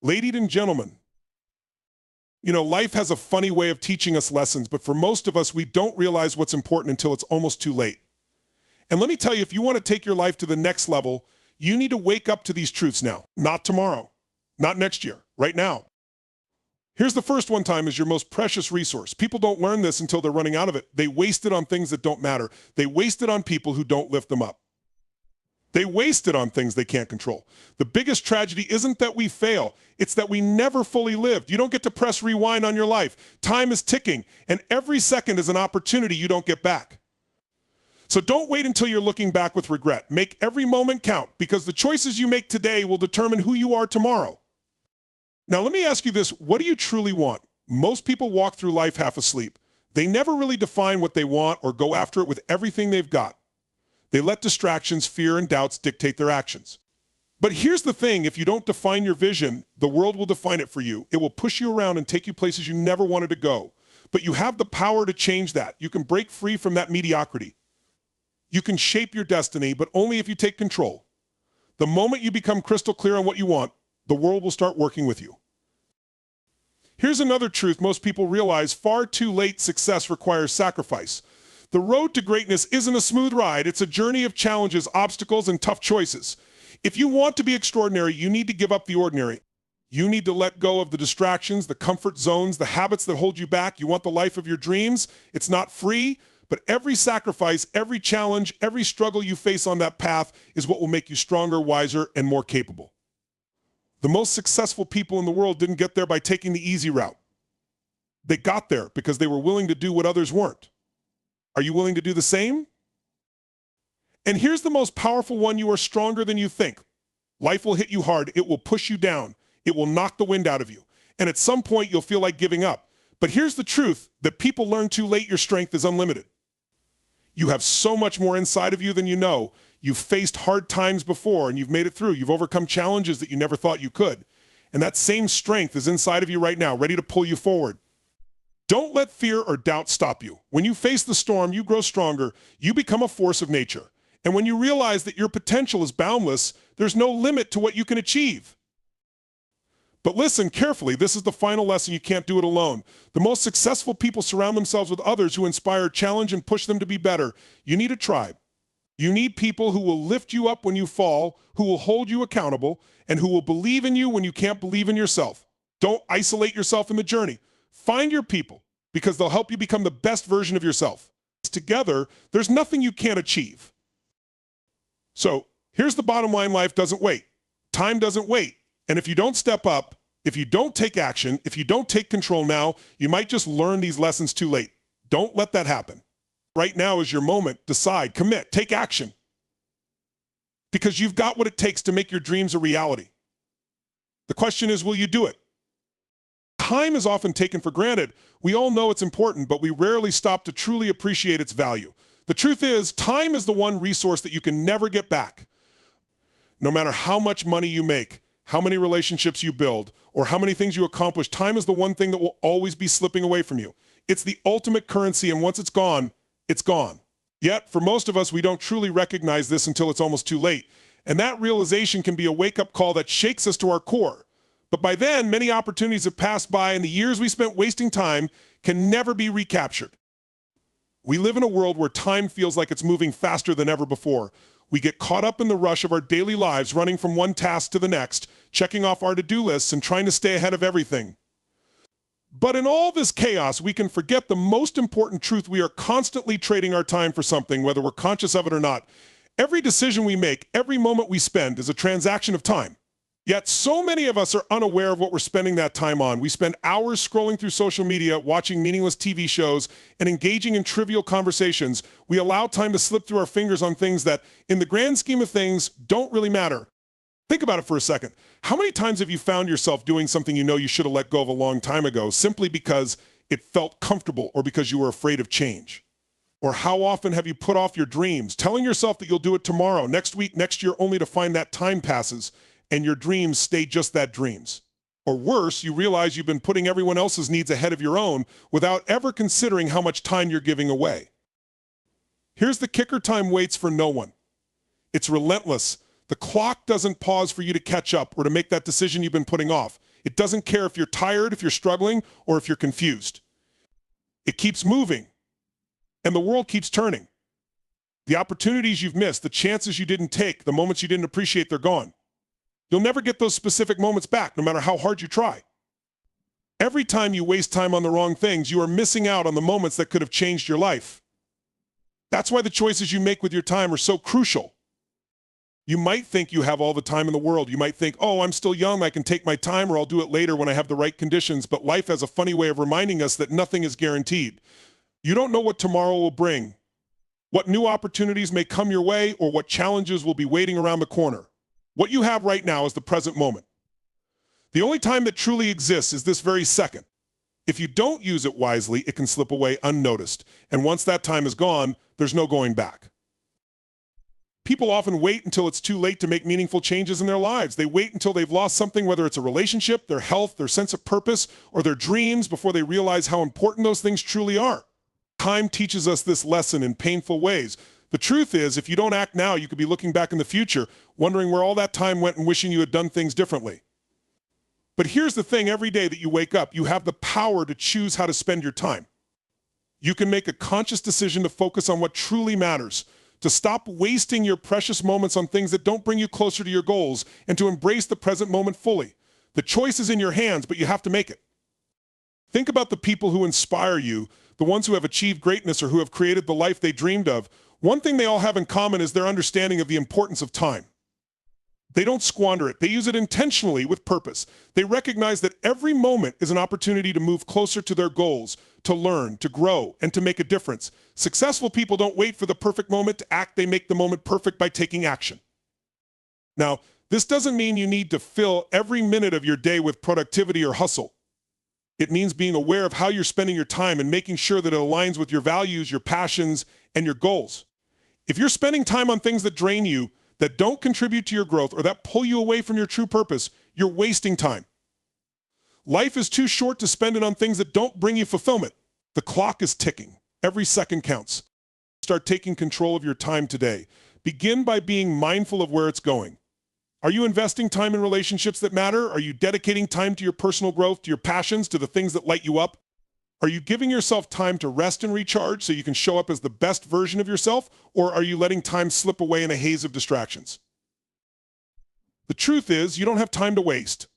Ladies and gentlemen, life has a funny way of teaching us lessons, but for most of us, we don't realize what's important until it's almost too late. And let me tell you, if you want to take your life to the next level, you need to wake up to these truths now, not tomorrow, not next year, right now. Here's the first one: time is your most precious resource. People don't learn this until they're running out of it. They waste it on things that don't matter. They waste it on people who don't lift them up. They waste it on things they can't control. The biggest tragedy isn't that we fail. It's that we never fully lived. You don't get to press rewind on your life. Time is ticking, and every second is an opportunity you don't get back. So don't wait until you're looking back with regret. Make every moment count, because the choices you make today will determine who you are tomorrow. Now, let me ask you this. What do you truly want? Most people walk through life half asleep. They never really define what they want or go after it with everything they've got. They let distractions, fear, and doubts dictate their actions. But here's the thing: if you don't define your vision, the world will define it for you. It will push you around and take you places you never wanted to go. But you have the power to change that. You can break free from that mediocrity. You can shape your destiny, but only if you take control. The moment you become crystal clear on what you want, the world will start working with you. Here's another truth most people realize: far too late success requires sacrifice. The road to greatness isn't a smooth ride. It's a journey of challenges, obstacles, and tough choices. If you want to be extraordinary, you need to give up the ordinary. You need to let go of the distractions, the comfort zones, the habits that hold you back. You want the life of your dreams. It's not free, but every sacrifice, every challenge, every struggle you face on that path is what will make you stronger, wiser, and more capable. The most successful people in the world didn't get there by taking the easy route. They got there because they were willing to do what others weren't. Are you willing to do the same? And here's the most powerful one: you are stronger than you think. Life will hit you hard. It will push you down. It will knock the wind out of you. And at some point, you'll feel like giving up. But here's the truth that people learn too late: your strength is unlimited. You have so much more inside of you than you know. You've faced hard times before, and you've made it through. You've overcome challenges that you never thought you could. And that same strength is inside of you right now, ready to pull you forward. Don't let fear or doubt stop you. When you face the storm, you grow stronger. You become a force of nature. And when you realize that your potential is boundless, there's no limit to what you can achieve. But listen carefully. This is the final lesson: you can't do it alone. The most successful people surround themselves with others who inspire, challenge, and push them to be better. You need a tribe. You need people who will lift you up when you fall, who will hold you accountable, and who will believe in you when you can't believe in yourself. Don't isolate yourself in the journey. Find your people, because they'll help you become the best version of yourself. Together, there's nothing you can't achieve. So here's the bottom line: life doesn't wait. Time doesn't wait. And if you don't step up, if you don't take action, if you don't take control now, you might just learn these lessons too late. Don't let that happen. Right now is your moment. Decide, commit, take action. Because you've got what it takes to make your dreams a reality. The question is, will you do it? Time is often taken for granted. We all know it's important, but we rarely stop to truly appreciate its value. The truth is, time is the one resource that you can never get back. No matter how much money you make, how many relationships you build, or how many things you accomplish, time is the one thing that will always be slipping away from you. It's the ultimate currency, and once it's gone, it's gone. Yet, for most of us, we don't truly recognize this until it's almost too late. And that realization can be a wake-up call that shakes us to our core. But by then, many opportunities have passed by, and the years we spent wasting time can never be recaptured. We live in a world where time feels like it's moving faster than ever before. We get caught up in the rush of our daily lives, running from one task to the next, checking off our to-do lists and trying to stay ahead of everything. But in all this chaos, we can forget the most important truth: we are constantly trading our time for something, whether we're conscious of it or not. Every decision we make, every moment we spend is a transaction of time. Yet so many of us are unaware of what we're spending that time on. We spend hours scrolling through social media, watching meaningless TV shows, and engaging in trivial conversations. We allow time to slip through our fingers on things that, in the grand scheme of things, don't really matter. Think about it for a second. How many times have you found yourself doing something you know you should have let go of a long time ago, simply because it felt comfortable or because you were afraid of change? Or how often have you put off your dreams, telling yourself that you'll do it tomorrow, next week, next year, only to find that time passes and your dreams stay just that, dreams? Or worse, you realize you've been putting everyone else's needs ahead of your own without ever considering how much time you're giving away. Here's the kicker: time waits for no one. It's relentless. The clock doesn't pause for you to catch up or to make that decision you've been putting off. It doesn't care if you're tired, if you're struggling, or if you're confused. It keeps moving, and the world keeps turning. The opportunities you've missed, the chances you didn't take, the moments you didn't appreciate, they're gone. You'll never get those specific moments back, no matter how hard you try. Every time you waste time on the wrong things, you are missing out on the moments that could have changed your life. That's why the choices you make with your time are so crucial. You might think you have all the time in the world. You might think, oh, I'm still young, I can take my time, or I'll do it later when I have the right conditions. But life has a funny way of reminding us that nothing is guaranteed. You don't know what tomorrow will bring, what new opportunities may come your way, or what challenges will be waiting around the corner. What you have right now is the present moment. The only time that truly exists is this very second. If you don't use it wisely, it can slip away unnoticed. And once that time is gone, there's no going back. People often wait until it's too late to make meaningful changes in their lives. They wait until they've lost something, whether it's a relationship, their health, their sense of purpose, or their dreams, before they realize how important those things truly are. Time teaches us this lesson in painful ways. The truth is, if you don't act now, you could be looking back in the future, wondering where all that time went and wishing you had done things differently. But here's the thing, every day that you wake up, you have the power to choose how to spend your time. You can make a conscious decision to focus on what truly matters, to stop wasting your precious moments on things that don't bring you closer to your goals, and to embrace the present moment fully. The choice is in your hands, but you have to make it. Think about the people who inspire you, the ones who have achieved greatness or who have created the life they dreamed of. One thing they all have in common is their understanding of the importance of time. They don't squander it. They use it intentionally with purpose. They recognize that every moment is an opportunity to move closer to their goals, to learn, to grow, and to make a difference. Successful people don't wait for the perfect moment to act. They make the moment perfect by taking action. Now, this doesn't mean you need to fill every minute of your day with productivity or hustle. It means being aware of how you're spending your time and making sure that it aligns with your values, your passions, and your goals. If you're spending time on things that drain you, that don't contribute to your growth, or that pull you away from your true purpose, you're wasting time. Life is too short to spend it on things that don't bring you fulfillment. The clock is ticking. Every second counts. Start taking control of your time today. Begin by being mindful of where it's going. Are you investing time in relationships that matter? Are you dedicating time to your personal growth, to your passions, to the things that light you up? Are you giving yourself time to rest and recharge so you can show up as the best version of yourself, or are you letting time slip away in a haze of distractions? The truth is, you don't have time to waste.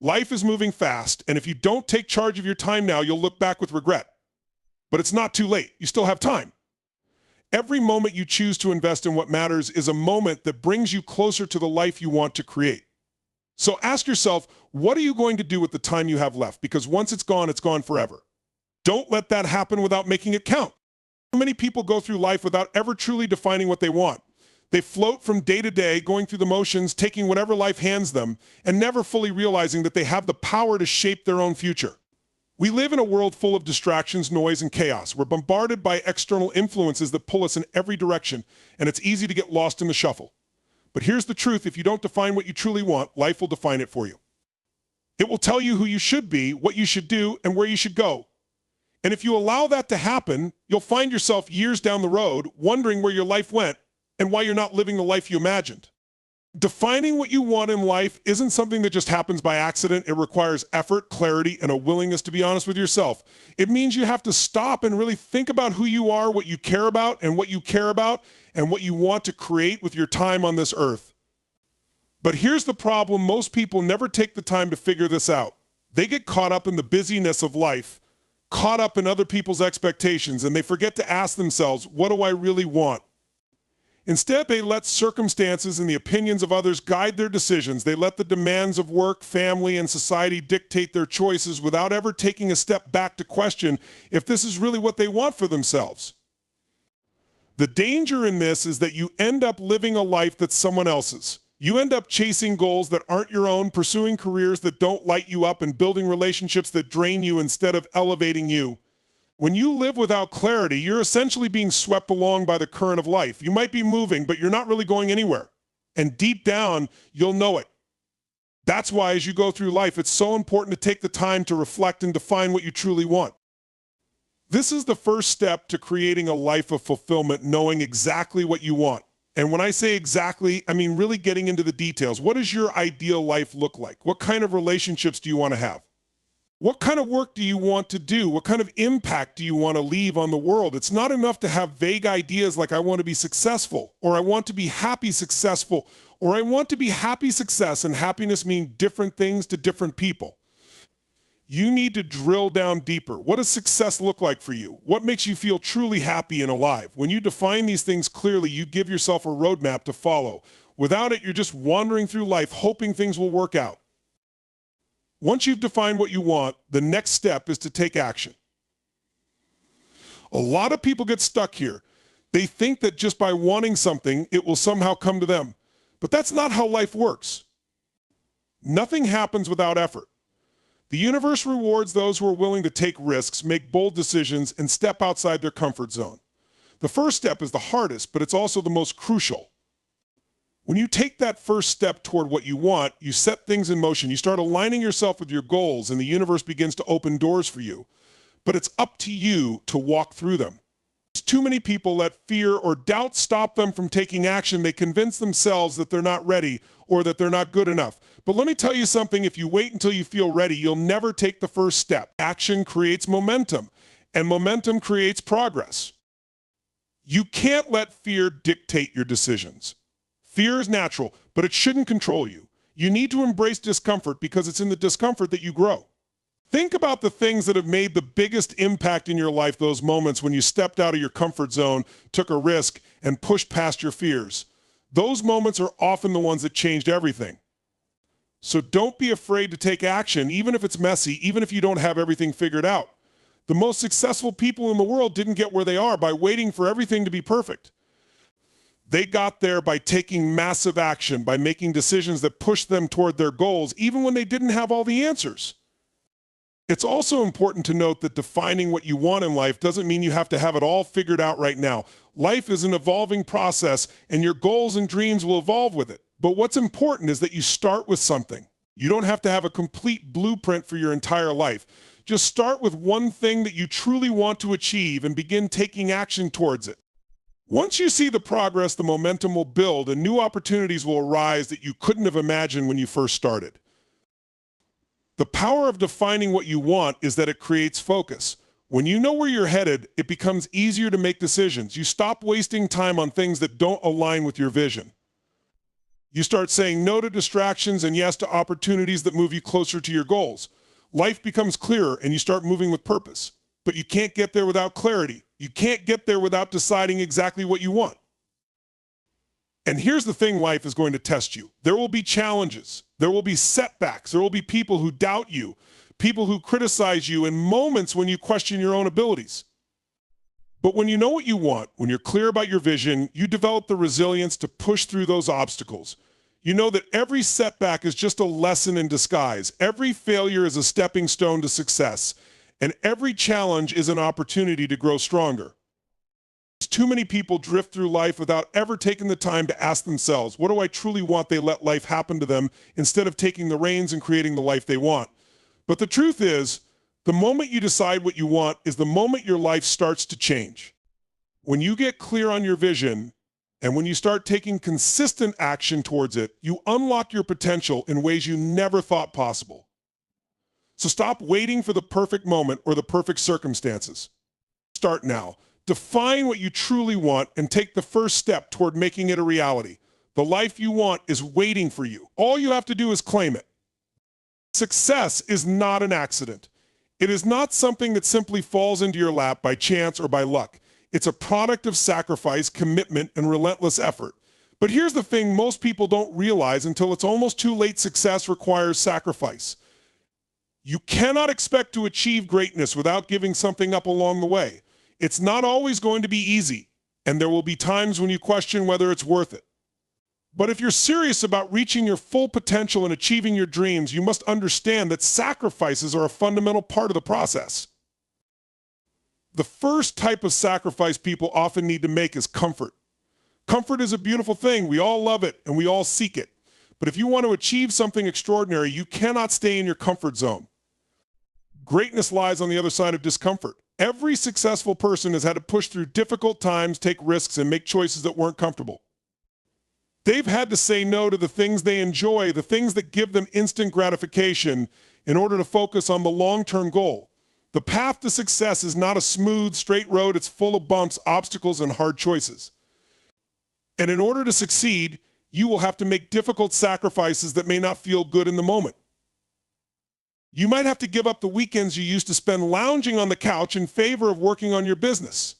Life is moving fast, and if you don't take charge of your time now, you'll look back with regret. But it's not too late. You still have time. Every moment you choose to invest in what matters is a moment that brings you closer to the life you want to create. So ask yourself, what are you going to do with the time you have left? Because once it's gone forever. Don't let that happen without making it count. So many people go through life without ever truly defining what they want. They float from day to day, going through the motions, taking whatever life hands them, and never fully realizing that they have the power to shape their own future. We live in a world full of distractions, noise, and chaos. We're bombarded by external influences that pull us in every direction, and it's easy to get lost in the shuffle. But here's the truth, if you don't define what you truly want, life will define it for you. It will tell you who you should be, what you should do, and where you should go. And if you allow that to happen, you'll find yourself years down the road wondering where your life went and why you're not living the life you imagined. Defining what you want in life isn't something that just happens by accident. It requires effort, clarity, and a willingness to be honest with yourself. It means you have to stop and really think about who you are, what you care about, and what you want to create with your time on this earth. But here's the problem. Most people never take the time to figure this out. They get caught up in the busyness of life, caught up in other people's expectations, and they forget to ask themselves, what do I really want? Instead, they let circumstances and the opinions of others guide their decisions. They let the demands of work, family, and society dictate their choices without ever taking a step back to question if this is really what they want for themselves. The danger in this is that you end up living a life that's someone else's. You end up chasing goals that aren't your own, pursuing careers that don't light you up, and building relationships that drain you instead of elevating you. When you live without clarity, you're essentially being swept along by the current of life. You might be moving, but you're not really going anywhere. And deep down, you'll know it. That's why as you go through life, it's so important to take the time to reflect and define what you truly want. This is the first step to creating a life of fulfillment, knowing exactly what you want. And when I say exactly, I mean really getting into the details. What does your ideal life look like? What kind of relationships do you want to have? What kind of work do you want to do? What kind of impact do you want to leave on the world? It's not enough to have vague ideas like I want to be successful, or I want to be happy successful, or I want to be happy success, and happiness mean different things to different people. You need to drill down deeper. What does success look like for you? What makes you feel truly happy and alive? When you define these things clearly, you give yourself a roadmap to follow. Without it, you're just wandering through life hoping things will work out. Once you've defined what you want, the next step is to take action. A lot of people get stuck here. They think that just by wanting something, it will somehow come to them. But that's not how life works. Nothing happens without effort. The universe rewards those who are willing to take risks, make bold decisions, and step outside their comfort zone. The first step is the hardest, but it's also the most crucial. When you take that first step toward what you want, you set things in motion. You start aligning yourself with your goals, and the universe begins to open doors for you. But it's up to you to walk through them. Too many people let fear or doubt stop them from taking action. They convince themselves that they're not ready or that they're not good enough. But let me tell you something, if you wait until you feel ready, you'll never take the first step. Action creates momentum, and momentum creates progress. You can't let fear dictate your decisions. Fear is natural, but it shouldn't control you. You need to embrace discomfort because it's in the discomfort that you grow. Think about the things that have made the biggest impact in your life, those moments when you stepped out of your comfort zone, took a risk, and pushed past your fears. Those moments are often the ones that changed everything. So don't be afraid to take action, even if it's messy, even if you don't have everything figured out. The most successful people in the world didn't get where they are by waiting for everything to be perfect. They got there by taking massive action, by making decisions that pushed them toward their goals, even when they didn't have all the answers. It's also important to note that defining what you want in life doesn't mean you have to have it all figured out right now. Life is an evolving process, and your goals and dreams will evolve with it. But what's important is that you start with something. You don't have to have a complete blueprint for your entire life. Just start with one thing that you truly want to achieve and begin taking action towards it. Once you see the progress, the momentum will build and new opportunities will arise that you couldn't have imagined when you first started. The power of defining what you want is that it creates focus. When you know where you're headed, it becomes easier to make decisions. You stop wasting time on things that don't align with your vision. You start saying no to distractions and yes to opportunities that move you closer to your goals. Life becomes clearer and you start moving with purpose. But you can't get there without clarity. You can't get there without deciding exactly what you want. And here's the thing, life is going to test you. There will be challenges. There will be setbacks. There will be people who doubt you, people who criticize you, and moments when you question your own abilities. But when you know what you want, when you're clear about your vision, you develop the resilience to push through those obstacles. You know that every setback is just a lesson in disguise. Every failure is a stepping stone to success. And every challenge is an opportunity to grow stronger. Too many people drift through life without ever taking the time to ask themselves, what do I truly want? They let life happen to them instead of taking the reins and creating the life they want. But the truth is, the moment you decide what you want is the moment your life starts to change. When you get clear on your vision and when you start taking consistent action towards it, you unlock your potential in ways you never thought possible. So stop waiting for the perfect moment or the perfect circumstances. Start now. Define what you truly want and take the first step toward making it a reality. The life you want is waiting for you. All you have to do is claim it. Success is not an accident. It is not something that simply falls into your lap by chance or by luck. It's a product of sacrifice, commitment, and relentless effort. But here's the thing most people don't realize until it's almost too late: success requires sacrifice. You cannot expect to achieve greatness without giving something up along the way. It's not always going to be easy, and there will be times when you question whether it's worth it. But if you're serious about reaching your full potential and achieving your dreams, you must understand that sacrifices are a fundamental part of the process. The first type of sacrifice people often need to make is comfort. Comfort is a beautiful thing. We all love it, and we all seek it. But if you want to achieve something extraordinary, you cannot stay in your comfort zone. Greatness lies on the other side of discomfort. Every successful person has had to push through difficult times, take risks, and make choices that weren't comfortable. They've had to say no to the things they enjoy, the things that give them instant gratification, in order to focus on the long-term goal. The path to success is not a smooth, straight road. It's full of bumps, obstacles, and hard choices. And in order to succeed, you will have to make difficult sacrifices that may not feel good in the moment. You might have to give up the weekends you used to spend lounging on the couch in favor of working on your business.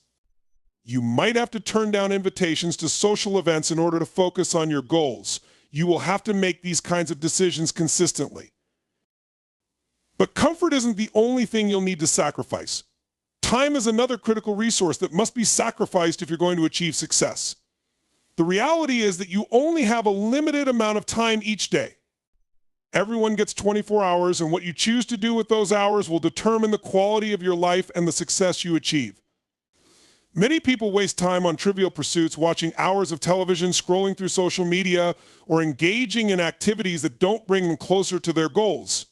You might have to turn down invitations to social events in order to focus on your goals. You will have to make these kinds of decisions consistently. But comfort isn't the only thing you'll need to sacrifice. Time is another critical resource that must be sacrificed if you're going to achieve success. The reality is that you only have a limited amount of time each day. Everyone gets 24 hours, and what you choose to do with those hours will determine the quality of your life and the success you achieve. Many people waste time on trivial pursuits, watching hours of television, scrolling through social media, or engaging in activities that don't bring them closer to their goals.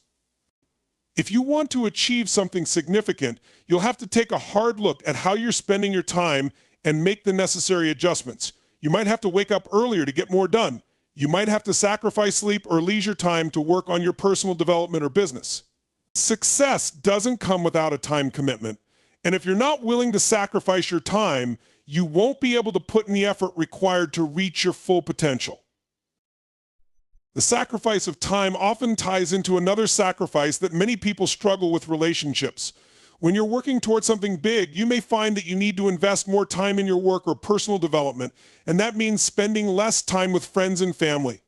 If you want to achieve something significant, you'll have to take a hard look at how you're spending your time and make the necessary adjustments. You might have to wake up earlier to get more done. You might have to sacrifice sleep or leisure time to work on your personal development or business. Success doesn't come without a time commitment. And if you're not willing to sacrifice your time, you won't be able to put in the effort required to reach your full potential. The sacrifice of time often ties into another sacrifice that many people struggle with: relationships. When you're working towards something big, you may find that you need to invest more time in your work or personal development, and that means spending less time with friends and family.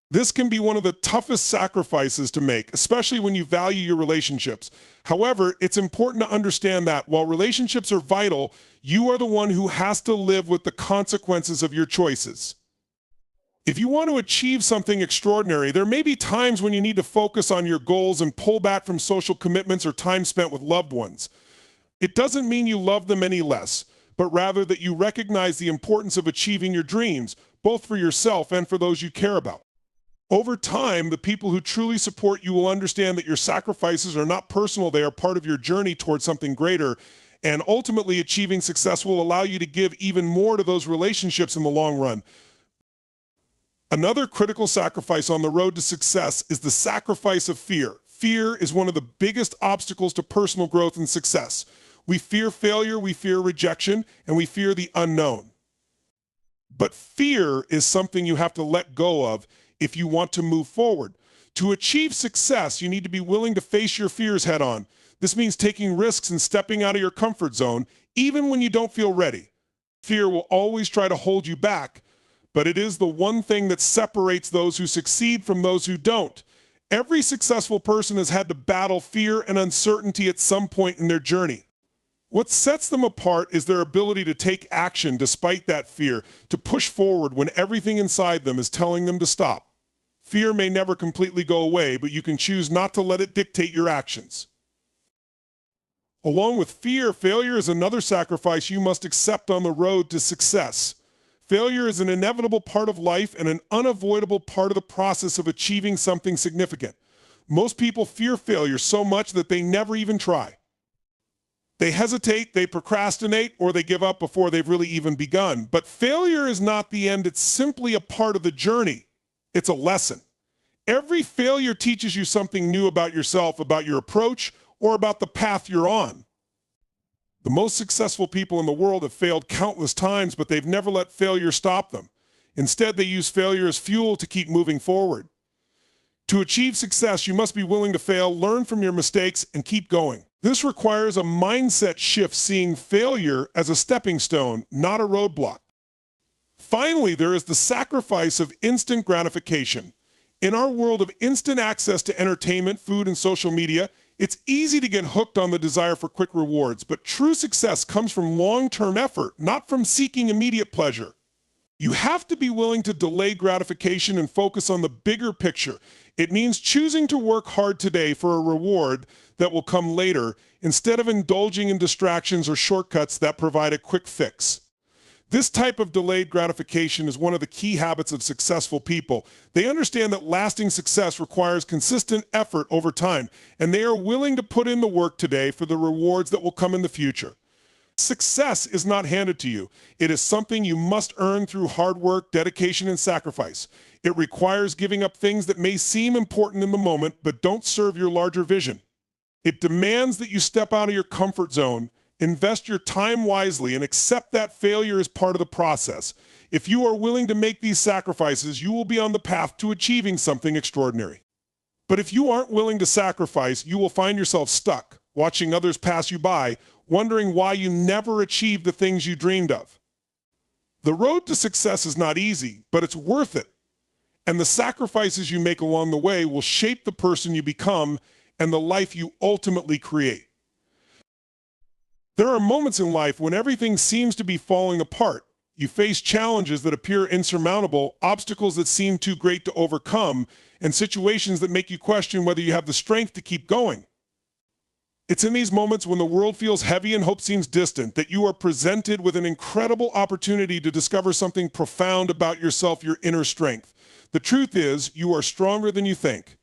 This can be one of the toughest sacrifices to make, especially when you value your relationships. However, it's important to understand that while relationships are vital, you are the one who has to live with the consequences of your choices. If you want to achieve something extraordinary, there may be times when you need to focus on your goals and pull back from social commitments or time spent with loved ones. It doesn't mean you love them any less, but rather that you recognize the importance of achieving your dreams, both for yourself and for those you care about. Over time, the people who truly support you will understand that your sacrifices are not personal. They are part of your journey towards something greater, and ultimately achieving success will allow you to give even more to those relationships in the long run. Another critical sacrifice on the road to success is the sacrifice of fear. Fear is one of the biggest obstacles to personal growth and success. We fear failure, we fear rejection, and we fear the unknown. But fear is something you have to let go of if you want to move forward. To achieve success, you need to be willing to face your fears head on. This means taking risks and stepping out of your comfort zone, even when you don't feel ready. Fear will always try to hold you back, but it is the one thing that separates those who succeed from those who don't. Every successful person has had to battle fear and uncertainty at some point in their journey. What sets them apart is their ability to take action despite that fear, to push forward when everything inside them is telling them to stop. Fear may never completely go away, but you can choose not to let it dictate your actions. Along with fear, failure is another sacrifice you must accept on the road to success. Failure is an inevitable part of life and an unavoidable part of the process of achieving something significant. Most people fear failure so much that they never even try. They hesitate, they procrastinate, or they give up before they've really even begun. But failure is not the end. It's simply a part of the journey. It's a lesson. Every failure teaches you something new about yourself, about your approach, or about the path you're on. The most successful people in the world have failed countless times, but they've never let failure stop them. Instead, they use failure as fuel to keep moving forward. To achieve success, you must be willing to fail, learn from your mistakes, and keep going. This requires a mindset shift, seeing failure as a stepping stone, not a roadblock. Finally, there is the sacrifice of instant gratification. In our world of instant access to entertainment, food, and social media, it's easy to get hooked on the desire for quick rewards, but true success comes from long-term effort, not from seeking immediate pleasure. You have to be willing to delay gratification and focus on the bigger picture. It means choosing to work hard today for a reward that will come later, instead of indulging in distractions or shortcuts that provide a quick fix. This type of delayed gratification is one of the key habits of successful people. They understand that lasting success requires consistent effort over time, and they are willing to put in the work today for the rewards that will come in the future. Success is not handed to you. It is something you must earn through hard work, dedication, and sacrifice. It requires giving up things that may seem important in the moment but don't serve your larger vision. It demands that you step out of your comfort zone, invest your time wisely, and accept that failure is part of the process. If you are willing to make these sacrifices, you will be on the path to achieving something extraordinary. But if you aren't willing to sacrifice, you will find yourself stuck, watching others pass you by, wondering why you never achieved the things you dreamed of. The road to success is not easy, but it's worth it. And the sacrifices you make along the way will shape the person you become and the life you ultimately create. There are moments in life when everything seems to be falling apart. You face challenges that appear insurmountable, obstacles that seem too great to overcome, and situations that make you question whether you have the strength to keep going. It's in these moments when the world feels heavy and hope seems distant that you are presented with an incredible opportunity to discover something profound about yourself, your inner strength. The truth is, you are stronger than you think.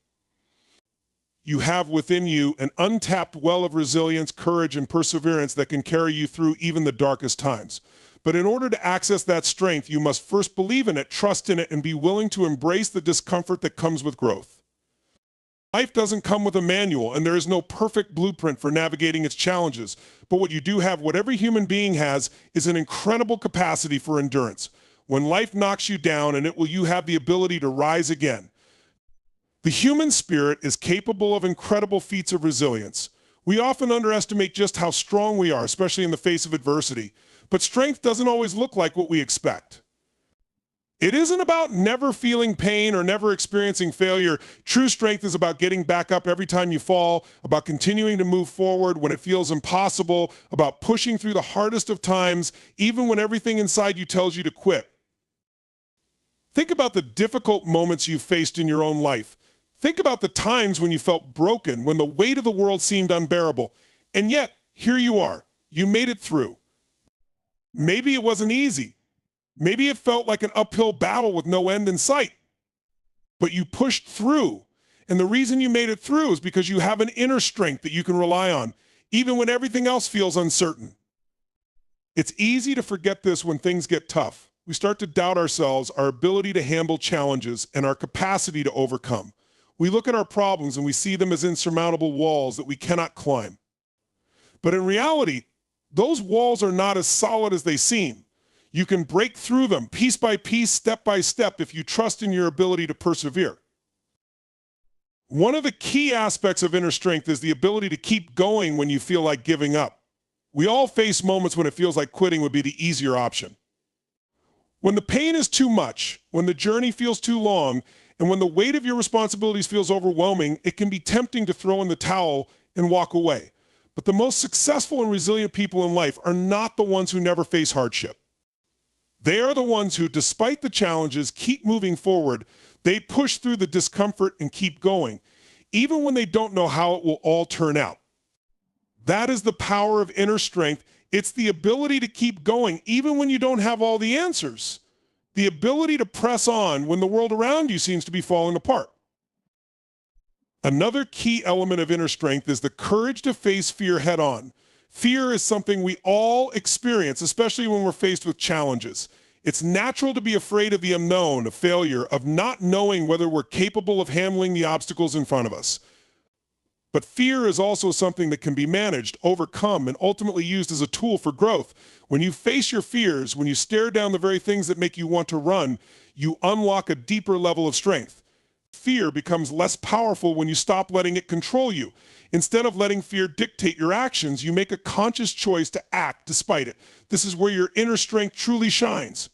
You have within you an untapped well of resilience, courage, and perseverance that can carry you through even the darkest times. But in order to access that strength, you must first believe in it, trust in it, and be willing to embrace the discomfort that comes with growth. Life doesn't come with a manual, and there is no perfect blueprint for navigating its challenges. But what you do have, what every human being has, is an incredible capacity for endurance. When life knocks you down, you have the ability to rise again. The human spirit is capable of incredible feats of resilience. We often underestimate just how strong we are, especially in the face of adversity. But strength doesn't always look like what we expect. It isn't about never feeling pain or never experiencing failure. True strength is about getting back up every time you fall, about continuing to move forward when it feels impossible, about pushing through the hardest of times, even when everything inside you tells you to quit. Think about the difficult moments you've faced in your own life. Think about the times when you felt broken, when the weight of the world seemed unbearable. And yet, here you are. You made it through. Maybe it wasn't easy. Maybe it felt like an uphill battle with no end in sight. But you pushed through. And the reason you made it through is because you have an inner strength that you can rely on, even when everything else feels uncertain. It's easy to forget this when things get tough. We start to doubt ourselves, our ability to handle challenges, and our capacity to overcome. We look at our problems and we see them as insurmountable walls that we cannot climb. But in reality, those walls are not as solid as they seem. You can break through them piece by piece, step by step, if you trust in your ability to persevere. One of the key aspects of inner strength is the ability to keep going when you feel like giving up. We all face moments when it feels like quitting would be the easier option. When the pain is too much, when the journey feels too long, and when the weight of your responsibilities feels overwhelming, it can be tempting to throw in the towel and walk away. But the most successful and resilient people in life are not the ones who never face hardship. They are the ones who, despite the challenges, keep moving forward. They push through the discomfort and keep going, even when they don't know how it will all turn out. That is the power of inner strength. It's the ability to keep going, even when you don't have all the answers. The ability to press on when the world around you seems to be falling apart. Another key element of inner strength is the courage to face fear head on. Fear is something we all experience, especially when we're faced with challenges. It's natural to be afraid of the unknown, of failure, of not knowing whether we're capable of handling the obstacles in front of us. But fear is also something that can be managed, overcome, and ultimately used as a tool for growth. When you face your fears, when you stare down the very things that make you want to run, you unlock a deeper level of strength. Fear becomes less powerful when you stop letting it control you. Instead of letting fear dictate your actions, you make a conscious choice to act despite it. This is where your inner strength truly shines.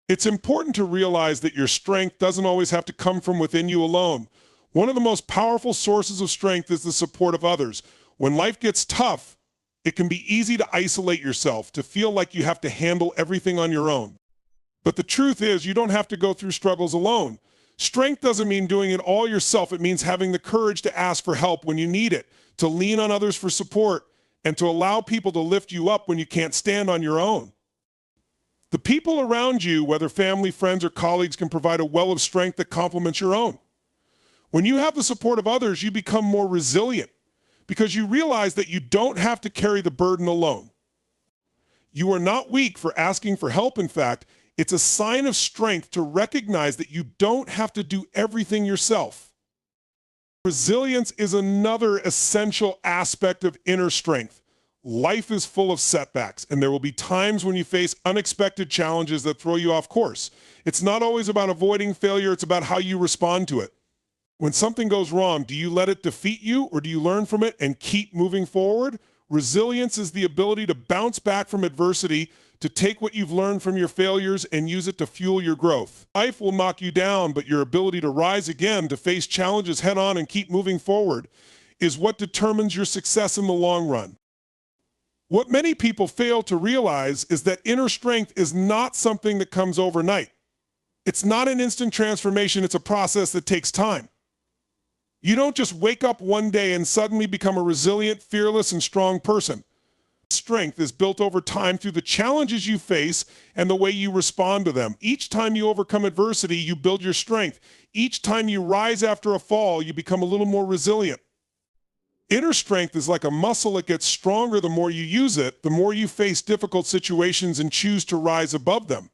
It's important to realize that your strength doesn't always have to come from within you alone. One of the most powerful sources of strength is the support of others. When life gets tough, it can be easy to isolate yourself, to feel like you have to handle everything on your own. But the truth is, you don't have to go through struggles alone. Strength doesn't mean doing it all yourself. It means having the courage to ask for help when you need it, to lean on others for support, and to allow people to lift you up when you can't stand on your own. The people around you, whether family, friends, or colleagues, can provide a well of strength that complements your own. When you have the support of others, you become more resilient because you realize that you don't have to carry the burden alone. You are not weak for asking for help. In fact, it's a sign of strength to recognize that you don't have to do everything yourself. Resilience is another essential aspect of inner strength. Life is full of setbacks, and there will be times when you face unexpected challenges that throw you off course. It's not always about avoiding failure, it's about how you respond to it. When something goes wrong, do you let it defeat you, or do you learn from it and keep moving forward? Resilience is the ability to bounce back from adversity, to take what you've learned from your failures and use it to fuel your growth. Life will knock you down, but your ability to rise again, to face challenges head on and keep moving forward, is what determines your success in the long run. What many people fail to realize is that inner strength is not something that comes overnight. It's not an instant transformation, it's a process that takes time. You don't just wake up one day and suddenly become a resilient, fearless, and strong person. Strength is built over time through the challenges you face and the way you respond to them. Each time you overcome adversity, you build your strength. Each time you rise after a fall, you become a little more resilient. Inner strength is like a muscle that gets stronger the more you use it, the more you face difficult situations and choose to rise above them.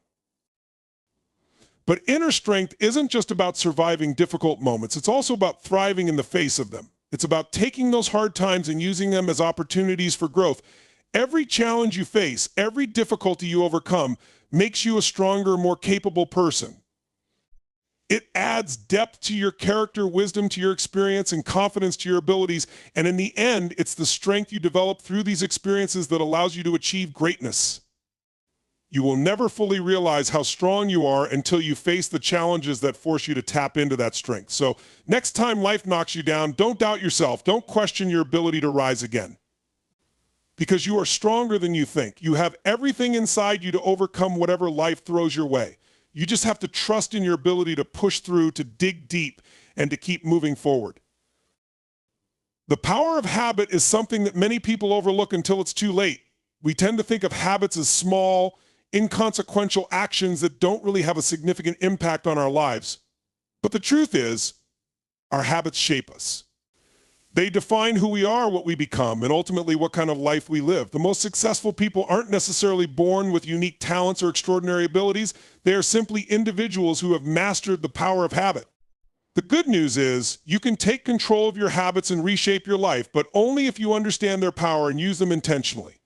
But inner strength isn't just about surviving difficult moments. It's also about thriving in the face of them. It's about taking those hard times and using them as opportunities for growth. Every challenge you face, every difficulty you overcome, makes you a stronger, more capable person. It adds depth to your character, wisdom to your experience, and confidence to your abilities. And in the end, it's the strength you develop through these experiences that allows you to achieve greatness. You will never fully realize how strong you are until you face the challenges that force you to tap into that strength. So next time life knocks you down, don't doubt yourself. Don't question your ability to rise again. Because you are stronger than you think. You have everything inside you to overcome whatever life throws your way. You just have to trust in your ability to push through, to dig deep, and to keep moving forward. The power of habit is something that many people overlook until it's too late. We tend to think of habits as small, inconsequential actions that don't really have a significant impact on our lives. But the truth is, our habits shape us. They define who we are, what we become, and ultimately what kind of life we live. The most successful people aren't necessarily born with unique talents or extraordinary abilities. They are simply individuals who have mastered the power of habit. The good news is you can take control of your habits and reshape your life, but only if you understand their power and use them intentionally.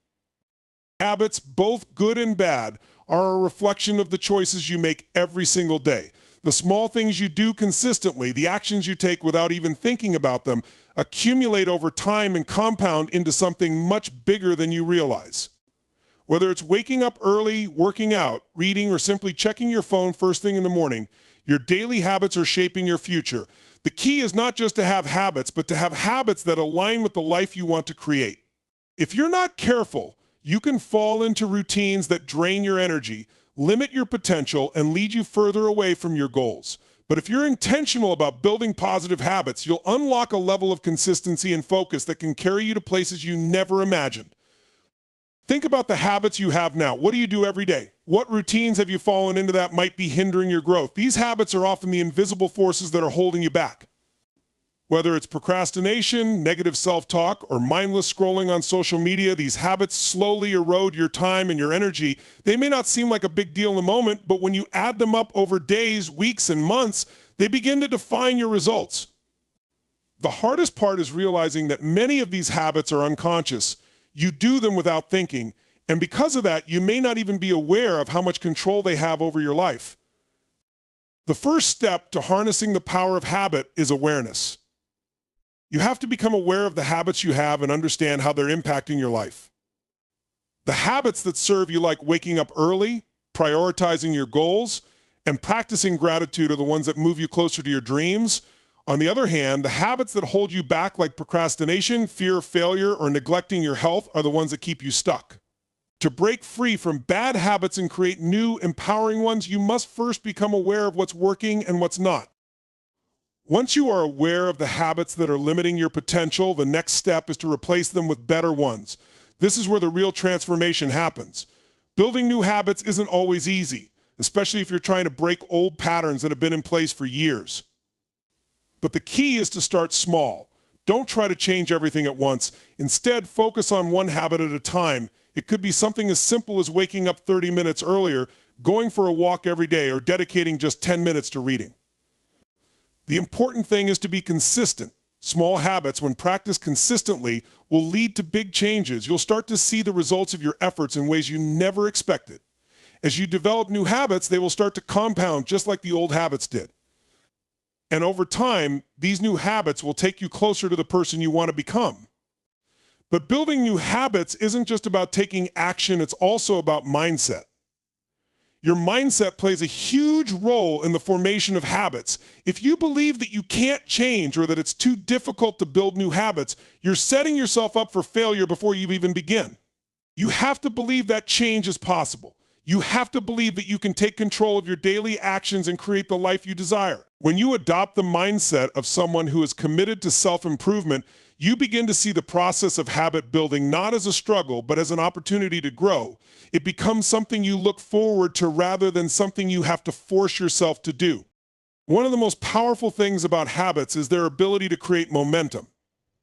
Habits, both good and bad, are a reflection of the choices you make every single day. The small things you do consistently, the actions you take without even thinking about them, accumulate over time and compound into something much bigger than you realize. Whether it's waking up early, working out, reading, or simply checking your phone first thing in the morning, your daily habits are shaping your future. The key is not just to have habits, but to have habits that align with the life you want to create. If you're not careful, you can fall into routines that drain your energy, limit your potential, and lead you further away from your goals. But if you're intentional about building positive habits, you'll unlock a level of consistency and focus that can carry you to places you never imagined. Think about the habits you have now. What do you do every day? What routines have you fallen into that might be hindering your growth? These habits are often the invisible forces that are holding you back. Whether it's procrastination, negative self-talk, or mindless scrolling on social media, these habits slowly erode your time and your energy. They may not seem like a big deal in the moment, but when you add them up over days, weeks, and months, they begin to define your results. The hardest part is realizing that many of these habits are unconscious. You do them without thinking, and because of that, you may not even be aware of how much control they have over your life. The first step to harnessing the power of habit is awareness. You have to become aware of the habits you have and understand how they're impacting your life. The habits that serve you, like waking up early, prioritizing your goals, and practicing gratitude, are the ones that move you closer to your dreams. On the other hand, the habits that hold you back, like procrastination, fear of failure, or neglecting your health, are the ones that keep you stuck. To break free from bad habits and create new, empowering ones, you must first become aware of what's working and what's not. Once you are aware of the habits that are limiting your potential, the next step is to replace them with better ones. This is where the real transformation happens. Building new habits isn't always easy, especially if you're trying to break old patterns that have been in place for years. But the key is to start small. Don't try to change everything at once. Instead, focus on one habit at a time. It could be something as simple as waking up 30 minutes earlier, going for a walk every day, or dedicating just 10 minutes to reading. The important thing is to be consistent. Small habits, when practiced consistently, will lead to big changes. You'll start to see the results of your efforts in ways you never expected. As you develop new habits, they will start to compound just like the old habits did. And over time, these new habits will take you closer to the person you want to become. But building new habits isn't just about taking action, it's also about mindset. Your mindset plays a huge role in the formation of habits. If you believe that you can't change or that it's too difficult to build new habits, you're setting yourself up for failure before you even begin. You have to believe that change is possible. You have to believe that you can take control of your daily actions and create the life you desire. When you adopt the mindset of someone who is committed to self-improvement, you begin to see the process of habit building not as a struggle, but as an opportunity to grow. It becomes something you look forward to rather than something you have to force yourself to do. One of the most powerful things about habits is their ability to create momentum.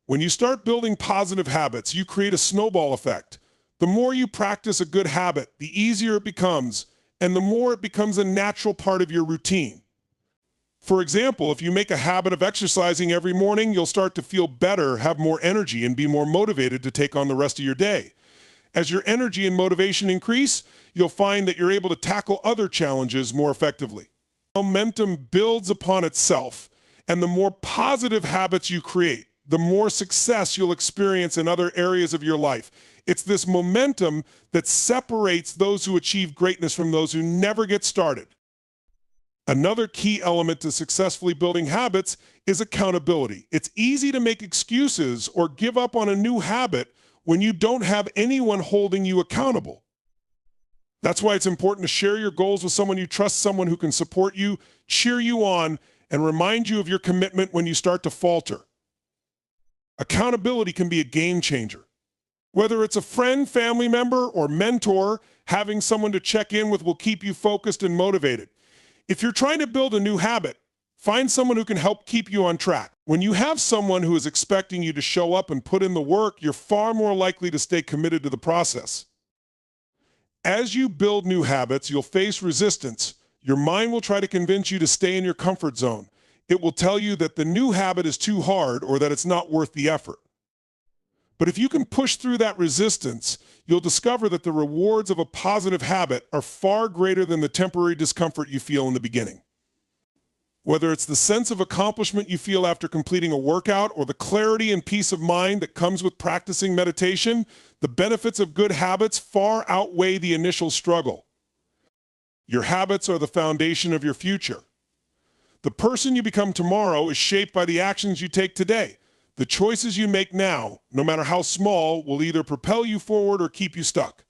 When you start building positive habits, you create a snowball effect. The more you practice a good habit, the easier it becomes, and the more it becomes a natural part of your routine. For example, if you make a habit of exercising every morning, you'll start to feel better, have more energy, and be more motivated to take on the rest of your day. As your energy and motivation increase, you'll find that you're able to tackle other challenges more effectively. Momentum builds upon itself, and the more positive habits you create, the more success you'll experience in other areas of your life. It's this momentum that separates those who achieve greatness from those who never get started. Another key element to successfully building habits is accountability. It's easy to make excuses or give up on a new habit when you don't have anyone holding you accountable. That's why it's important to share your goals with someone you trust, someone who can support you, cheer you on, and remind you of your commitment when you start to falter. Accountability can be a game changer. Whether it's a friend, family member, or mentor, having someone to check in with will keep you focused and motivated. If you're trying to build a new habit, find someone who can help keep you on track. When you have someone who is expecting you to show up and put in the work, you're far more likely to stay committed to the process. As you build new habits, you'll face resistance. Your mind will try to convince you to stay in your comfort zone. It will tell you that the new habit is too hard or that it's not worth the effort. But if you can push through that resistance, you'll discover that the rewards of a positive habit are far greater than the temporary discomfort you feel in the beginning. Whether it's the sense of accomplishment you feel after completing a workout or the clarity and peace of mind that comes with practicing meditation, the benefits of good habits far outweigh the initial struggle. Your habits are the foundation of your future. The person you become tomorrow is shaped by the actions you take today. The choices you make now, no matter how small, will either propel you forward or keep you stuck.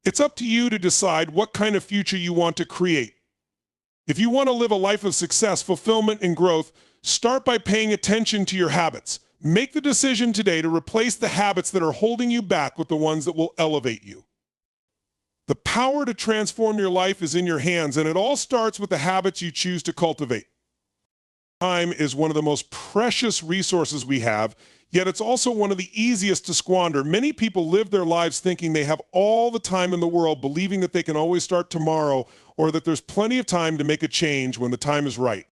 It's up to you to decide what kind of future you want to create. If you want to live a life of success, fulfillment, and growth, start by paying attention to your habits. Make the decision today to replace the habits that are holding you back with the ones that will elevate you. The power to transform your life is in your hands, and it all starts with the habits you choose to cultivate. Time is one of the most precious resources we have, yet it's also one of the easiest to squander. Many people live their lives thinking they have all the time in the world, believing that they can always start tomorrow or that there's plenty of time to make a change when the time is right.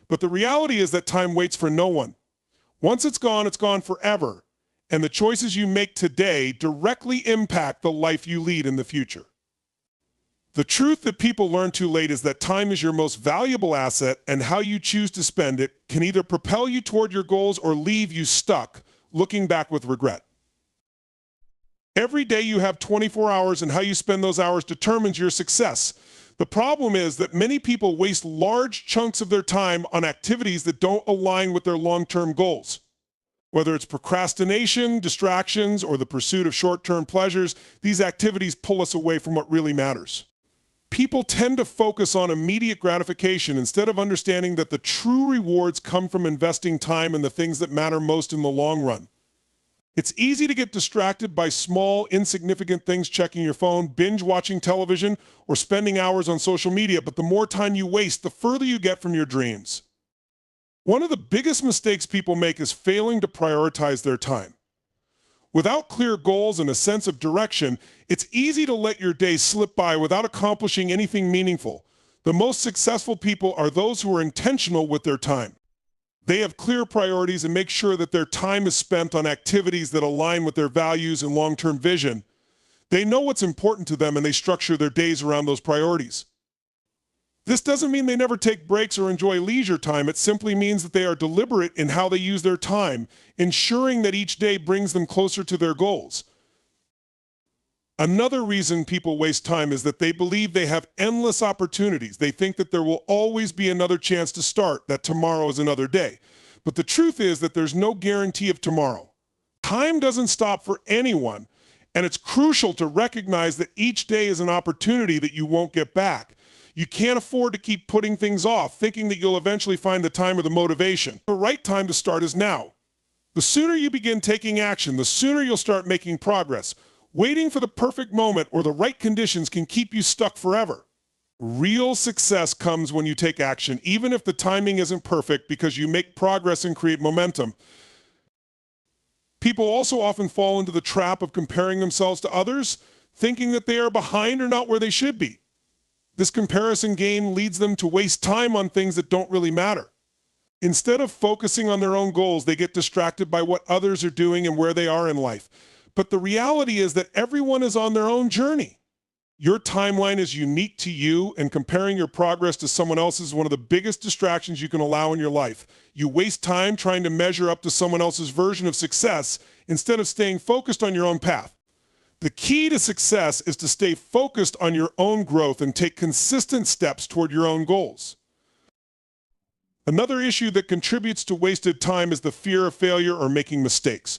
But the reality is that time waits for no one. Once it's gone forever, and the choices you make today directly impact the life you lead in the future. The truth that people learn too late is that time is your most valuable asset, and how you choose to spend it can either propel you toward your goals or leave you stuck, looking back with regret. Every day you have 24 hours, and how you spend those hours determines your success. The problem is that many people waste large chunks of their time on activities that don't align with their long-term goals. Whether it's procrastination, distractions, or the pursuit of short-term pleasures, these activities pull us away from what really matters. People tend to focus on immediate gratification instead of understanding that the true rewards come from investing time in the things that matter most in the long run. It's easy to get distracted by small, insignificant things, checking your phone, binge watching television, or spending hours on social media, but the more time you waste, the further you get from your dreams. One of the biggest mistakes people make is failing to prioritize their time. Without clear goals and a sense of direction, it's easy to let your day slip by without accomplishing anything meaningful. The most successful people are those who are intentional with their time. They have clear priorities and make sure that their time is spent on activities that align with their values and long-term vision. They know what's important to them and they structure their days around those priorities. This doesn't mean they never take breaks or enjoy leisure time. It simply means that they are deliberate in how they use their time, ensuring that each day brings them closer to their goals. Another reason people waste time is that they believe they have endless opportunities. They think that there will always be another chance to start, that tomorrow is another day. But the truth is that there's no guarantee of tomorrow. Time doesn't stop for anyone, and it's crucial to recognize that each day is an opportunity that you won't get back. You can't afford to keep putting things off, thinking that you'll eventually find the time or the motivation. The right time to start is now. The sooner you begin taking action, the sooner you'll start making progress. Waiting for the perfect moment or the right conditions can keep you stuck forever. Real success comes when you take action, even if the timing isn't perfect, because you make progress and create momentum. People also often fall into the trap of comparing themselves to others, thinking that they are behind or not where they should be. This comparison game leads them to waste time on things that don't really matter. Instead of focusing on their own goals, they get distracted by what others are doing and where they are in life. But the reality is that everyone is on their own journey. Your timeline is unique to you, and comparing your progress to someone else is one of the biggest distractions you can allow in your life. You waste time trying to measure up to someone else's version of success instead of staying focused on your own path. The key to success is to stay focused on your own growth and take consistent steps toward your own goals. Another issue that contributes to wasted time is the fear of failure or making mistakes.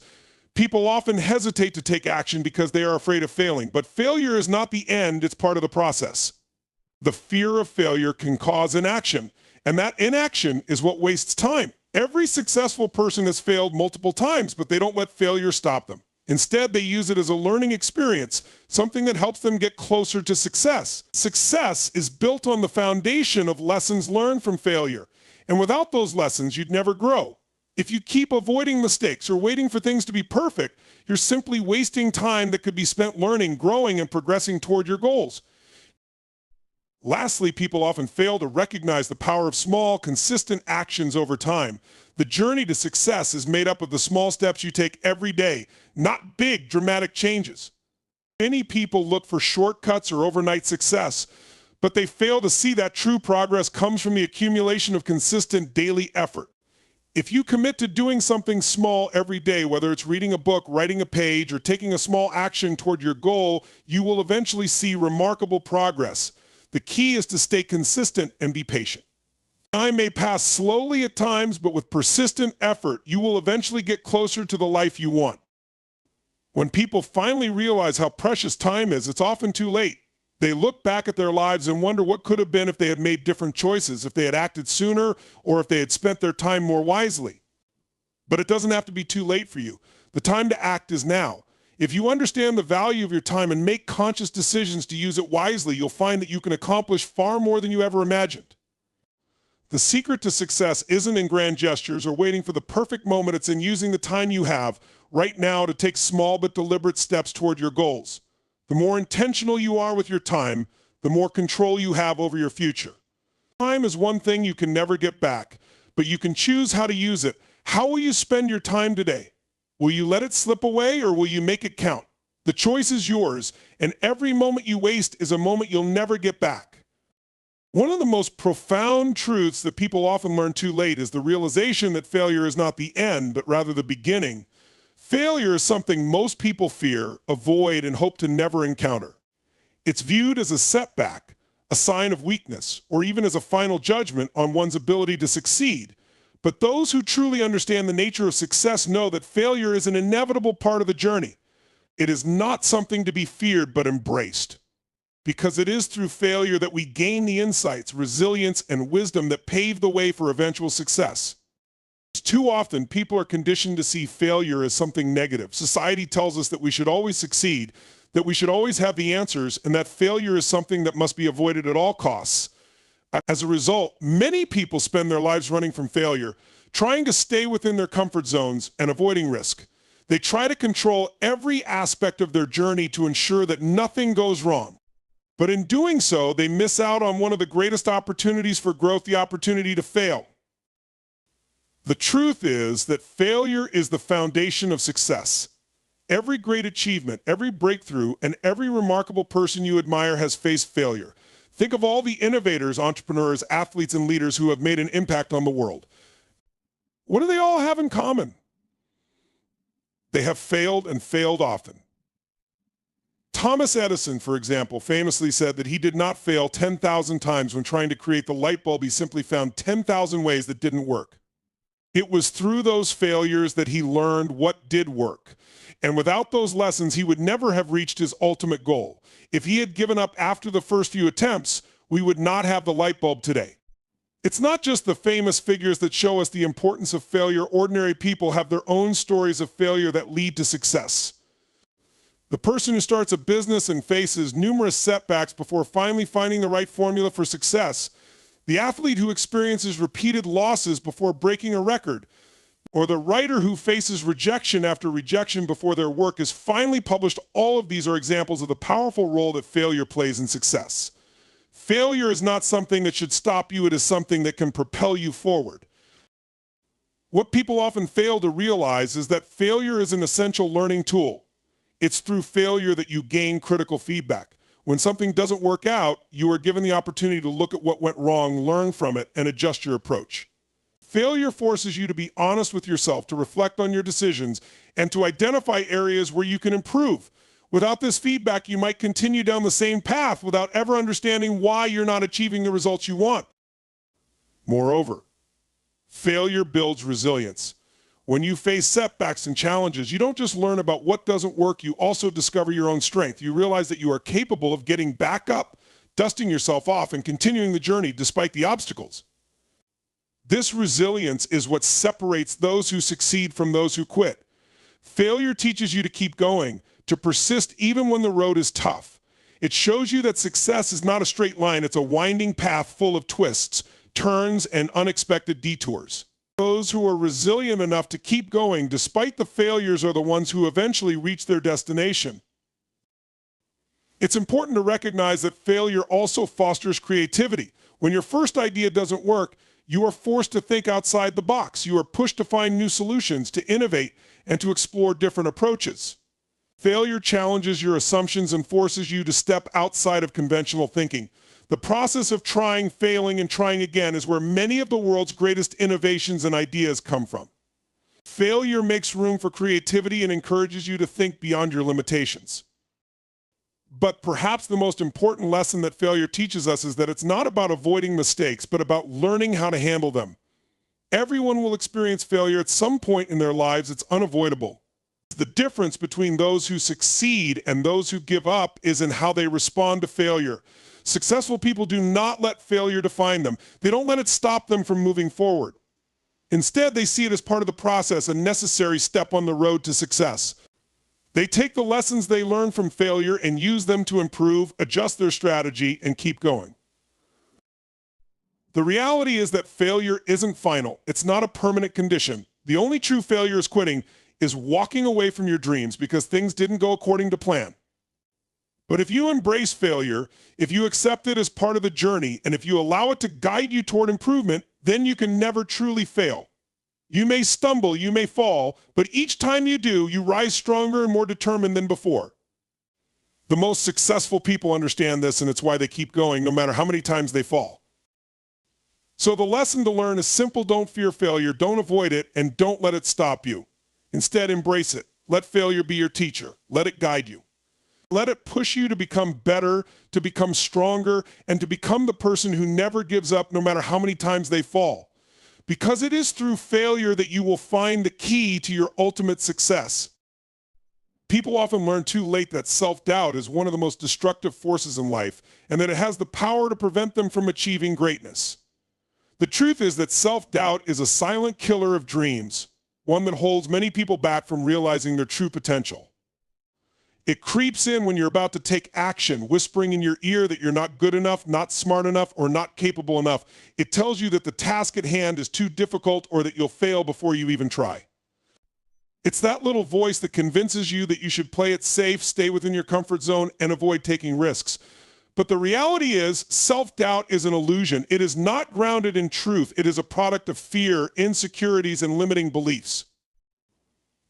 People often hesitate to take action because they are afraid of failing, but failure is not the end, it's part of the process. The fear of failure can cause inaction, and that inaction is what wastes time. Every successful person has failed multiple times, but they don't let failure stop them. Instead, they use it as a learning experience, something that helps them get closer to success. Success is built on the foundation of lessons learned from failure, and without those lessons, you'd never grow. If you keep avoiding mistakes or waiting for things to be perfect, you're simply wasting time that could be spent learning, growing, and progressing toward your goals. Lastly, people often fail to recognize the power of small, consistent actions over time. The journey to success is made up of the small steps you take every day, not big, dramatic changes. Many people look for shortcuts or overnight success, but they fail to see that true progress comes from the accumulation of consistent daily effort. If you commit to doing something small every day, whether it's reading a book, writing a page, or taking a small action toward your goal, you will eventually see remarkable progress. The key is to stay consistent and be patient. Time may pass slowly at times, but with persistent effort, you will eventually get closer to the life you want. When people finally realize how precious time is, it's often too late. They look back at their lives and wonder what could have been if they had made different choices, if they had acted sooner, or if they had spent their time more wisely. But it doesn't have to be too late for you. The time to act is now. If you understand the value of your time and make conscious decisions to use it wisely, you'll find that you can accomplish far more than you ever imagined. The secret to success isn't in grand gestures or waiting for the perfect moment. It's in using the time you have right now to take small but deliberate steps toward your goals. The more intentional you are with your time, the more control you have over your future. Time is one thing you can never get back, but you can choose how to use it. How will you spend your time today? Will you let it slip away or will you make it count? The choice is yours, and every moment you waste is a moment you'll never get back. One of the most profound truths that people often learn too late is the realization that failure is not the end, but rather the beginning. Failure is something most people fear, avoid, and hope to never encounter. It's viewed as a setback, a sign of weakness, or even as a final judgment on one's ability to succeed. But those who truly understand the nature of success know that failure is an inevitable part of the journey. It is not something to be feared but embraced. Because it is through failure that we gain the insights, resilience, and wisdom that pave the way for eventual success. Too often, people are conditioned to see failure as something negative. Society tells us that we should always succeed, that we should always have the answers, and that failure is something that must be avoided at all costs. As a result, many people spend their lives running from failure, trying to stay within their comfort zones and avoiding risk. They try to control every aspect of their journey to ensure that nothing goes wrong. But in doing so, they miss out on one of the greatest opportunities for growth, the opportunity to fail. The truth is that failure is the foundation of success. Every great achievement, every breakthrough, and every remarkable person you admire has faced failure. Think of all the innovators, entrepreneurs, athletes, and leaders who have made an impact on the world. What do they all have in common? They have failed and failed often. Thomas Edison, for example, famously said that he did not fail 10,000 times when trying to create the light bulb. He simply found 10,000 ways that didn't work. It was through those failures that he learned what did work. And without those lessons, he would never have reached his ultimate goal. If he had given up after the first few attempts, we would not have the light bulb today. It's not just the famous figures that show us the importance of failure. Ordinary people have their own stories of failure that lead to success. The person who starts a business and faces numerous setbacks before finally finding the right formula for success. The athlete who experiences repeated losses before breaking a record. Or the writer who faces rejection after rejection before their work is finally published. All of these are examples of the powerful role that failure plays in success. Failure is not something that should stop you. It is something that can propel you forward. What people often fail to realize is that failure is an essential learning tool. It's through failure that you gain critical feedback. When something doesn't work out, you are given the opportunity to look at what went wrong, learn from it, and adjust your approach. Failure forces you to be honest with yourself, to reflect on your decisions, and to identify areas where you can improve. Without this feedback, you might continue down the same path without ever understanding why you're not achieving the results you want. Moreover, failure builds resilience. When you face setbacks and challenges, you don't just learn about what doesn't work, you also discover your own strength. You realize that you are capable of getting back up, dusting yourself off, and continuing the journey despite the obstacles. This resilience is what separates those who succeed from those who quit. Failure teaches you to keep going, to persist even when the road is tough. It shows you that success is not a straight line, it's a winding path full of twists, turns, and unexpected detours. Those who are resilient enough to keep going despite the failures are the ones who eventually reach their destination. It's important to recognize that failure also fosters creativity. When your first idea doesn't work, you are forced to think outside the box. You are pushed to find new solutions, to innovate, and to explore different approaches. Failure challenges your assumptions and forces you to step outside of conventional thinking. The process of trying, failing, and trying again is where many of the world's greatest innovations and ideas come from. Failure makes room for creativity and encourages you to think beyond your limitations. But perhaps the most important lesson that failure teaches us is that it's not about avoiding mistakes, but about learning how to handle them. Everyone will experience failure at some point in their lives. It's unavoidable. The difference between those who succeed and those who give up is in how they respond to failure. Successful people do not let failure define them. They don't let it stop them from moving forward. Instead, they see it as part of the process, a necessary step on the road to success. They take the lessons they learn from failure and use them to improve, adjust their strategy, and keep going. The reality is that failure isn't final. It's not a permanent condition. The only true failure is quitting, is walking away from your dreams because things didn't go according to plan. But if you embrace failure, if you accept it as part of the journey, and if you allow it to guide you toward improvement, then you can never truly fail. You may stumble, you may fall, but each time you do, you rise stronger and more determined than before. The most successful people understand this, and it's why they keep going no matter how many times they fall. So the lesson to learn is simple: don't fear failure, don't avoid it, and don't let it stop you. Instead, embrace it. Let failure be your teacher. Let it guide you. Let it push you to become better, to become stronger, and to become the person who never gives up no matter how many times they fall. Because it is through failure that you will find the key to your ultimate success. People often learn too late that self-doubt is one of the most destructive forces in life, and that it has the power to prevent them from achieving greatness. The truth is that self-doubt is a silent killer of dreams, one that holds many people back from realizing their true potential. It creeps in when you're about to take action, whispering in your ear that you're not good enough, not smart enough, or not capable enough. It tells you that the task at hand is too difficult or that you'll fail before you even try. It's that little voice that convinces you that you should play it safe, stay within your comfort zone, and avoid taking risks. But the reality is, self-doubt is an illusion. It is not grounded in truth. It is a product of fear, insecurities, and limiting beliefs.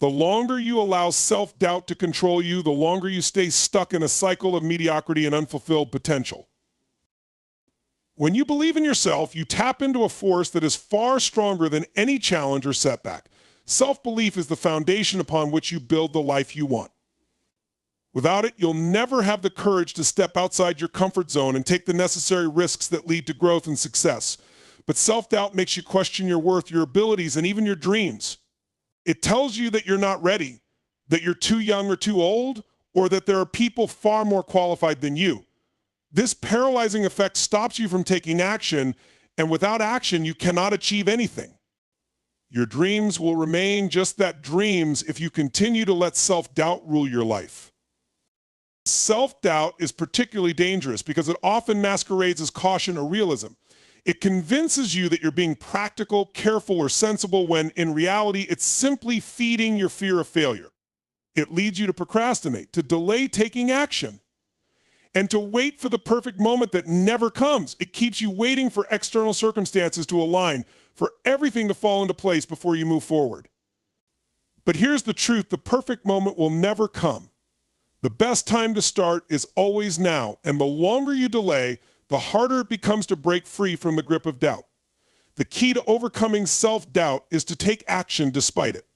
The longer you allow self-doubt to control you, the longer you stay stuck in a cycle of mediocrity and unfulfilled potential. When you believe in yourself, you tap into a force that is far stronger than any challenge or setback. Self-belief is the foundation upon which you build the life you want. Without it, you'll never have the courage to step outside your comfort zone and take the necessary risks that lead to growth and success. But self-doubt makes you question your worth, your abilities, and even your dreams. It tells you that you're not ready, that you're too young or too old, or that there are people far more qualified than you. This paralyzing effect stops you from taking action, and without action, you cannot achieve anything. Your dreams will remain just that, dreams, if you continue to let self-doubt rule your life. Self-doubt is particularly dangerous because it often masquerades as caution or realism. It convinces you that you're being practical, careful, or sensible when, in reality, it's simply feeding your fear of failure. It leads you to procrastinate, to delay taking action, and to wait for the perfect moment that never comes. It keeps you waiting for external circumstances to align, for everything to fall into place before you move forward. But here's the truth: the perfect moment will never come. The best time to start is always now, and the longer you delay, the harder it becomes to break free from the grip of doubt. The key to overcoming self-doubt is to take action despite it.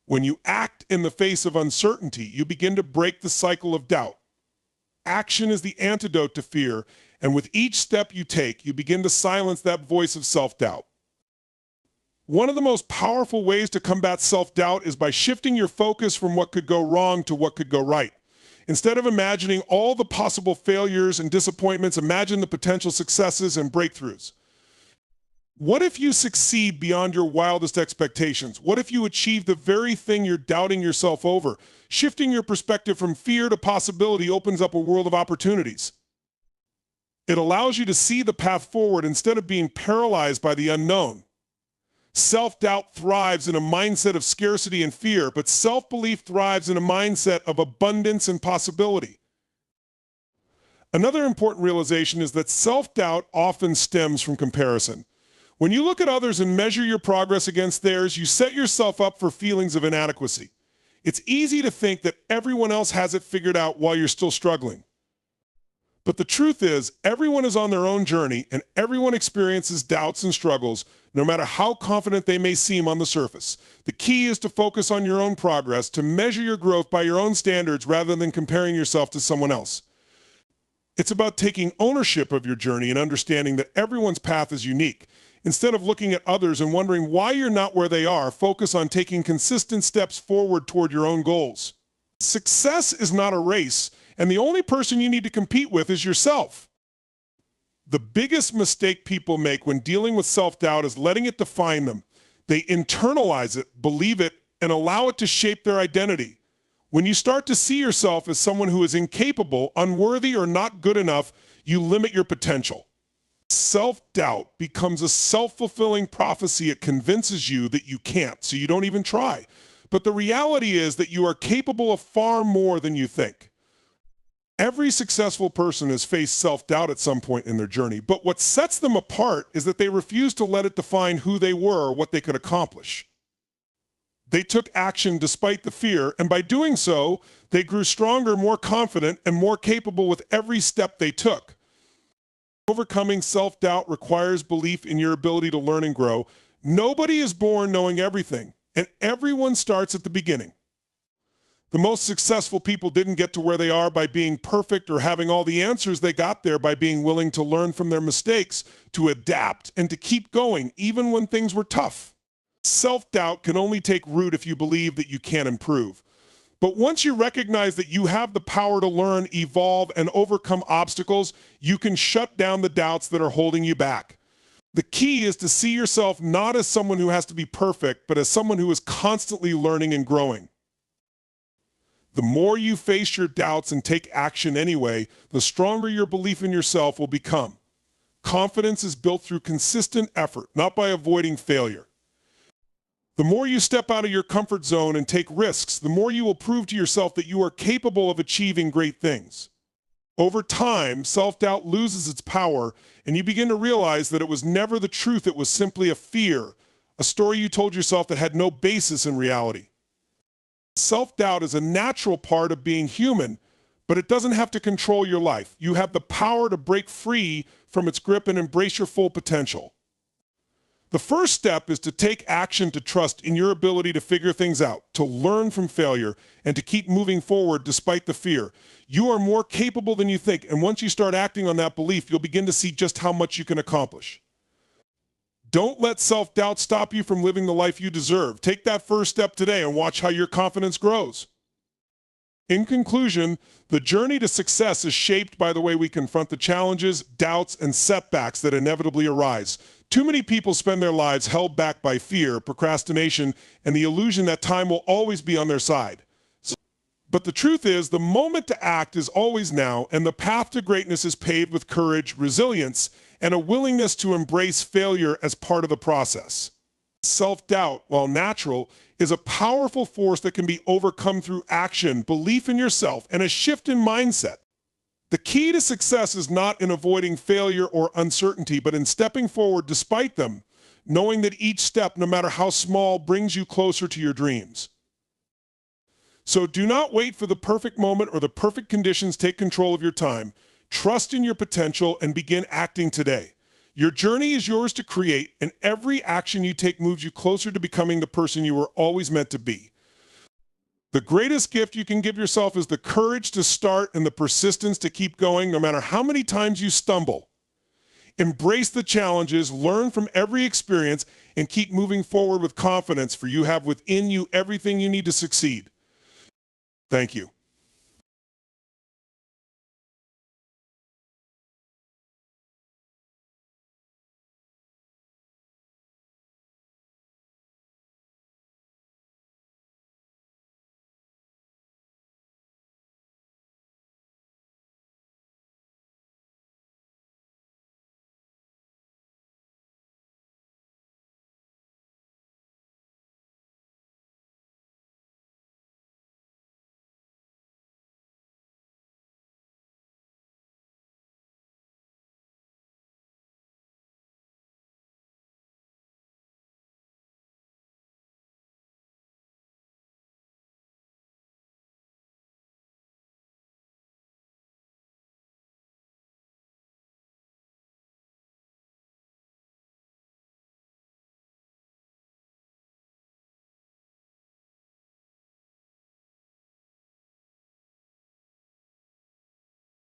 When you act in the face of uncertainty, you begin to break the cycle of doubt. Action is the antidote to fear, and with each step you take, you begin to silence that voice of self-doubt. One of the most powerful ways to combat self-doubt is by shifting your focus from what could go wrong to what could go right. Instead of imagining all the possible failures and disappointments, imagine the potential successes and breakthroughs. What if you succeed beyond your wildest expectations? What if you achieve the very thing you're doubting yourself over? Shifting your perspective from fear to possibility opens up a world of opportunities. It allows you to see the path forward instead of being paralyzed by the unknown. Self-doubt thrives in a mindset of scarcity and fear, but self-belief thrives in a mindset of abundance and possibility. Another important realization is that self-doubt often stems from comparison. When you look at others and measure your progress against theirs, you set yourself up for feelings of inadequacy. It's easy to think that everyone else has it figured out while you're still struggling. But the truth is, everyone is on their own journey, and everyone experiences doubts and struggles, no matter how confident they may seem on the surface. The key is to focus on your own progress, to measure your growth by your own standards rather than comparing yourself to someone else. It's about taking ownership of your journey and understanding that everyone's path is unique. Instead of looking at others and wondering why you're not where they are, focus on taking consistent steps forward toward your own goals. Success is not a race, and the only person you need to compete with is yourself. The biggest mistake people make when dealing with self-doubt is letting it define them. They internalize it, believe it, and allow it to shape their identity. When you start to see yourself as someone who is incapable, unworthy, or not good enough, you limit your potential. Self-doubt becomes a self-fulfilling prophecy. It convinces you that you can't, so you don't even try. But the reality is that you are capable of far more than you think. Every successful person has faced self-doubt at some point in their journey, but what sets them apart is that they refuse to let it define who they were or what they could accomplish. They took action despite the fear, and by doing so, they grew stronger, more confident, and more capable with every step they took. Overcoming self-doubt requires belief in your ability to learn and grow. Nobody is born knowing everything, and everyone starts at the beginning. The most successful people didn't get to where they are by being perfect or having all the answers. They got there by being willing to learn from their mistakes, to adapt, and to keep going, even when things were tough. Self-doubt can only take root if you believe that you can improve. But once you recognize that you have the power to learn, evolve, and overcome obstacles, you can shut down the doubts that are holding you back. The key is to see yourself not as someone who has to be perfect, but as someone who is constantly learning and growing. The more you face your doubts and take action anyway, the stronger your belief in yourself will become. Confidence is built through consistent effort, not by avoiding failure. The more you step out of your comfort zone and take risks, the more you will prove to yourself that you are capable of achieving great things. Over time, self-doubt loses its power, and you begin to realize that it was never the truth, it was simply a fear, a story you told yourself that had no basis in reality. Self-doubt is a natural part of being human, but it doesn't have to control your life. You have the power to break free from its grip and embrace your full potential. The first step is to take action to trust in your ability to figure things out, to learn from failure, and to keep moving forward despite the fear. You are more capable than you think, and once you start acting on that belief, you'll begin to see just how much you can accomplish. Don't let self-doubt stop you from living the life you deserve. Take that first step today and watch how your confidence grows. In conclusion, the journey to success is shaped by the way we confront the challenges, doubts, and setbacks that inevitably arise. Too many people spend their lives held back by fear, procrastination, and the illusion that time will always be on their side. But the truth is, the moment to act is always now, and the path to greatness is paved with courage, resilience, and a willingness to embrace failure as part of the process. Self-doubt, while natural, is a powerful force that can be overcome through action, belief in yourself, and a shift in mindset. The key to success is not in avoiding failure or uncertainty, but in stepping forward despite them, knowing that each step, no matter how small, brings you closer to your dreams. So do not wait for the perfect moment or the perfect conditions. Take control of your time. Trust in your potential and begin acting today. Your journey is yours to create, and every action you take moves you closer to becoming the person you were always meant to be. The greatest gift you can give yourself is the courage to start and the persistence to keep going no matter how many times you stumble. Embrace the challenges, learn from every experience, and keep moving forward with confidence, for you have within you everything you need to succeed. Thank you.